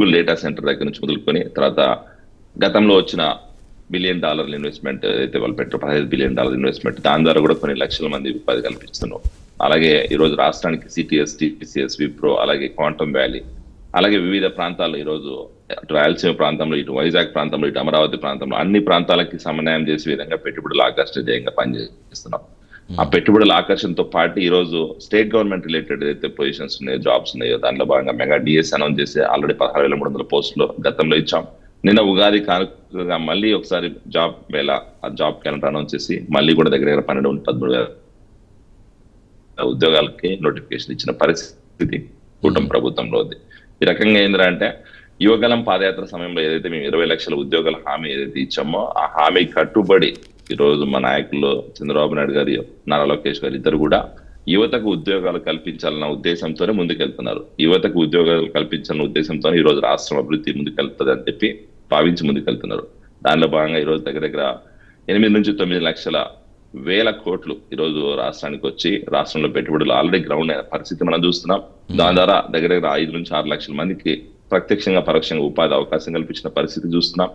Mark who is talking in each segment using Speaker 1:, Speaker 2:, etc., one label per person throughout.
Speaker 1: Google data centre దగ్గర నుంచి మొదలుకొని తర్వాత గతంలో వచ్చిన $1 బిలియన్ ఇన్వెస్ట్మెంట్ ఏదైతే వాళ్ళు పెట్టారో $15 బిలియన్ ఇన్వెస్ట్మెంట్ దాని ద్వారా కూడా కొన్ని లక్షల మంది ఉపాధి కల్పిస్తున్నాం. అలాగే ఈరోజు రాష్ట్రానికి సిటిఎస్, టిపిసిఎస్, విప్రో, అలాగే క్వాంటమ్ వ్యాలీ, అలాగే వివిధ ప్రాంతాల్లో ఈరోజు అటు రాయలసీమ ప్రాంతంలో, ఇటు వైజాగ్ ప్రాంతంలో, ఇటు అమరావతి ప్రాంతంలో అన్ని ప్రాంతాలకి సమన్వయం చేసే విధంగా పెట్టుబడులు ఆకర్షణ ధ్యేయంగా పనిచేస్తున్నాం. ఆ పెట్టుబడుల ఆకర్షణతో పాటు ఈ రోజు స్టేట్ గవర్నమెంట్ రిలేటెడ్ ఏదైతే పొజిషన్స్ ఉన్నాయో, జాబ్స్ ఉన్నాయో దాంట్లో భాగంగా మెగా డిఎస్ అనౌన్స్ చేసి ఆల్రెడీ 16,300 పోస్టులు గతంలో ఇచ్చాం. నిన్న ఉగాది కానుకగా మళ్ళీ ఒకసారి జాబ్ మేళ, ఆ జాబ్ క్యాలెండర్ అనౌన్స్ చేసి మళ్ళీ కూడా దగ్గర 12-13 ఉద్యోగాలకి నోటిఫికేషన్ ఇచ్చిన పరిస్థితి కూటమి ప్రభుత్వంలో ఉంది. ఈ రకంగా ఏంటంటే యువగలం పాదయాత్ర సమయంలో ఏదైతే మేము 20 లక్షల ఉద్యోగాల హామీ ఏదైతే ఇచ్చామో ఆ హామీ కట్టుబడి ఈ రోజు మా నాయకులు చంద్రబాబు నాయుడు గారు, నారా లోకేష్ గారు ఇద్దరు కూడా యువతకు ఉద్యోగాలు కల్పించాలన్న ఉద్దేశంతోనే ముందుకెళ్తున్నారు. యువతకు ఉద్యోగాలు కల్పించాలన్న ఉద్దేశంతో ఈ రోజు రాష్ట్రం అభివృద్ధి ముందుకెళ్తుంది అని చెప్పి భావించి ముందుకెళ్తున్నారు. దానిలో భాగంగా ఈ రోజు దగ్గర 8-9 లక్షల వేల కోట్లు ఈ రోజు రాష్ట్రానికి వచ్చి రాష్ట్రంలో పెట్టుబడులు ఆల్రెడీ గ్రౌండ్ అయిన పరిస్థితి మనం చూస్తున్నాం. దాని ద్వారా దగ్గర 5-6 లక్షల మందికి ప్రత్యక్షంగా పరోక్షంగా ఉపాధి అవకాశం కల్పించిన పరిస్థితి చూస్తున్నాం.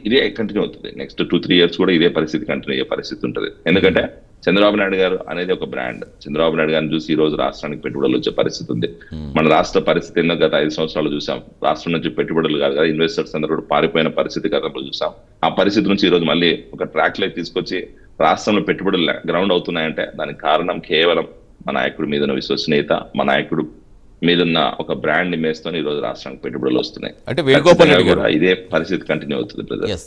Speaker 1: ఇదే కంటిన్యూ అవుతుంది. నెక్స్ట్ 2-3 ఇయర్స్ కూడా ఇదే పరిస్థితి కంటిన్యూ అయ్యే పరిస్థితి ఉంటుంది. ఎందుకంటే చంద్రబాబు నాయుడు గారు అనేది ఒక బ్రాండ్. చంద్రబాబు నాయుడు గారిని చూసి ఈ రోజు రాష్ట్రానికి పెట్టుబడులు వచ్చే పరిస్థితి ఉంది. మన రాష్ట్ర పరిస్థితి ఏందో గత 5 సంవత్సరాలు చూసాం. రాష్ట్రం నుంచి పెట్టుబడులు కాదు కదా, ఇన్వెస్టర్స్ అందరూ కూడా పారిపోయిన పరిస్థితి గతంలో చూసాం. ఆ పరిస్థితి నుంచి ఈ రోజు మళ్ళీ ఒక ట్రాక్ లైట్ తీసుకొచ్చి రాష్ట్రంలో పెట్టుబడులు గ్రౌండ్ అవుతున్నాయంటే దానికి కారణం కేవలం మా నాయకుడి మీద విశ్వసనీయత, మా నాయకుడు మీదున్న ఒక బ్రాండ్ ఇమేజ్ తో ఈ రోజు రాష్ట్రానికి పెట్టుబడులు వస్తున్నాయి.
Speaker 2: అంటే వేణుగోపాల్ రెడ్డి గారు
Speaker 1: ఇదే పరిస్థితి కంటిన్యూ అవుతుంది.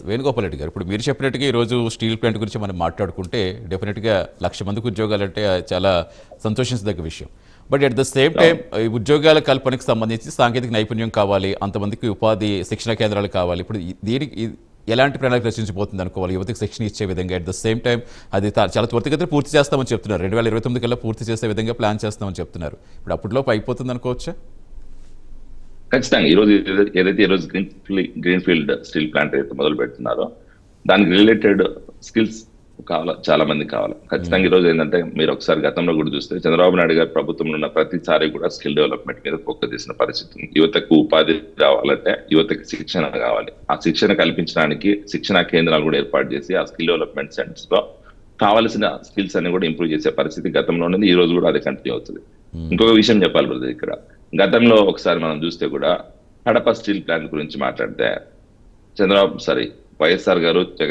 Speaker 2: వేణుగోపాల్ రెడ్డి గారు, ఇప్పుడు మీరు చెప్పినట్టుగా ఈ రోజు స్టీల్ ప్లాంట్ గురించి మనం మాట్లాడుకుంటే డెఫినెట్ గా 1,00,000 మందికి ఉద్యోగాలు అంటే చాలా సంతోషించదగ్గ విషయం. But at the same time ఈ ఉద్యోగాల కల్పనకు సంబంధించి సాంకేతిక నైపుణ్యం కావాలి, అంతమందికి ఉపాధి శిక్షణ కేంద్రాలు కావాలి. ఇప్పుడు దీనికి ఎలాంటి ప్రణాళిక రచించబోతుంది అనుకోవాలి? యువతకు శిక్షణ ఇచ్చే విధంగా అట్ ద సేమ్ టైం అది చాలా త్వరితగతిలో పూర్తి చేస్తామని చెప్తున్నారు. 2029 కల్లా పూర్తి చేసే విధంగా ప్లాన్ చేస్తామని చెప్తున్నారు. ఇప్పుడు అప్పటిలోపు అయిపోతుంది అనుకోవచ్చా?
Speaker 1: ఖచ్చితంగా ఈ రోజు ఏదైతే ఈ రోజు గ్రీన్ ఫీల్డ్ స్టీల్ ప్లాంట్ అయితే మొదలు పెడుతున్నారో దానికి రిలేటెడ్ స్కిల్స్ చాలా మంది కావాలి. ఖచ్చితంగా ఈ రోజు ఏంటంటే మీరు ఒకసారి గతంలో కూడా చూస్తే చంద్రబాబు నాయుడు గారు ప్రభుత్వంలో ఉన్న ప్రతిసారి కూడా స్కిల్ డెవలప్మెంట్ మీద ఫోకస్ చేసిన పరిస్థితి. యువతకు ఉపాధి రావాలంటే యువతకి శిక్షణ కావాలి. ఆ శిక్షణ కల్పించడానికి శిక్షణా కేంద్రాలు కూడా ఏర్పాటు చేసి ఆ స్కిల్ డెవలప్మెంట్ సెంటర్స్ లో కావాల్సిన స్కిల్స్ అన్ని కూడా ఇంప్రూవ్ చేసే పరిస్థితి గతంలో ఉన్నది. ఈ రోజు కూడా అది కంటిన్యూ అవుతుంది. ఇంకొక విషయం చెప్పాలి బ్రదర్, ఇక్కడ గతంలో ఒకసారి మనం చూస్తే కూడా కడప స్టీల్ ప్లాంట్ గురించి మాట్లాడితే వైఎస్ఆర్ గారు, జగన్